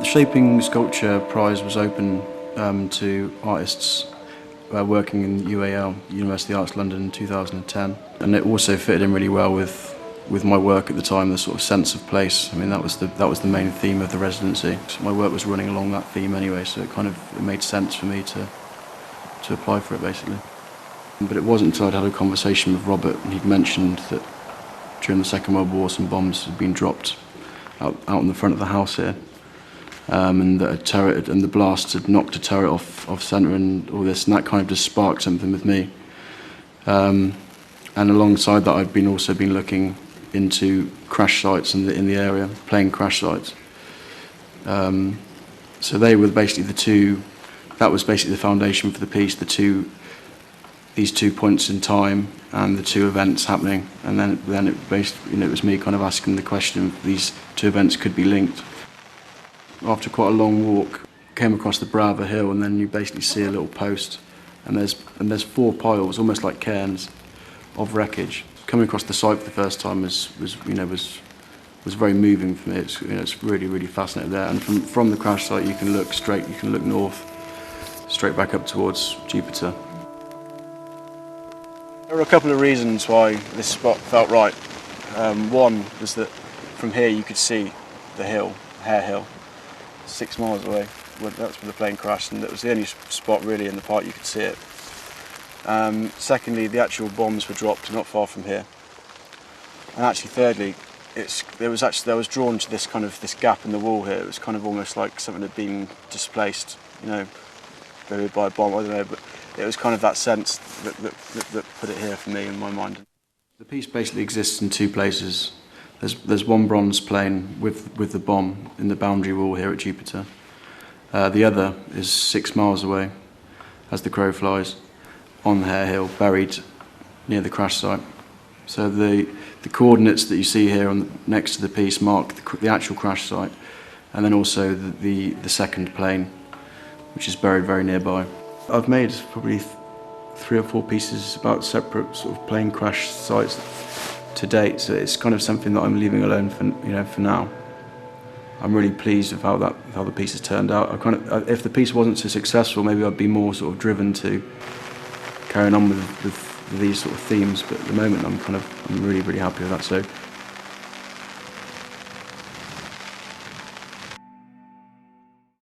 The Shaping Sculpture Prize was open to artists working in UAL, University Arts London, in 2010, and it also fitted in really well with my work at the time, the sort of sense of place. I mean, that was the main theme of the residency. So my work was running along that theme anyway, so it made sense for me to apply for it, basically. But it wasn't until I'd had a conversation with Robert, and he'd mentioned that during the Second World War some bombs had been dropped out in the front of the house here, and that a turret and the blast had knocked a turret off centre and all this, and that kind of just sparked something with me. And alongside that, I've also been looking into crash sites in the area, plane crash sites. So they were basically that was basically the foundation for the piece, these 2 points in time and the 2 events happening, and then it was me kind of asking the question if these 2 events could be linked. After quite a long walk, came across the brow of a hill, and then you basically see a little post, and there's 4 piles, almost like cairns, of wreckage. Coming across the site for the first time was very moving for me. It's really fascinating there. And from the crash site, you can look straight, you can look north, straight back up towards Jupiter. There were a couple of reasons why this spot felt right. One was that from here you could see the hill, Hare Hill, 6 miles away. That's where the plane crashed, and it was the only spot really in the park you could see it. Secondly, the actual bombs were dropped not far from here. And actually, thirdly, I was drawn to this gap in the wall here. It was kind of almost like something had been displaced, buried by a bomb. I don't know, but it was kind of that sense that put it here for me in my mind. The piece basically exists in 2 places. There's one bronze plane with the bomb in the boundary wall here at Jupiter. The other is 6 miles away, as the crow flies, on Hare Hill, buried near the crash site. So the coordinates that you see here next to the piece mark the actual crash site, and then also the second plane, which is buried very nearby. I've made probably 3 or 4 pieces about separate sort of plane crash sites to date, so it's kind of something that I'm leaving alone for now. I'm really pleased with how the piece has turned out. If the piece wasn't so successful, maybe I'd be more sort of driven to carrying on with these sort of themes, but at the moment I'm really happy with that. So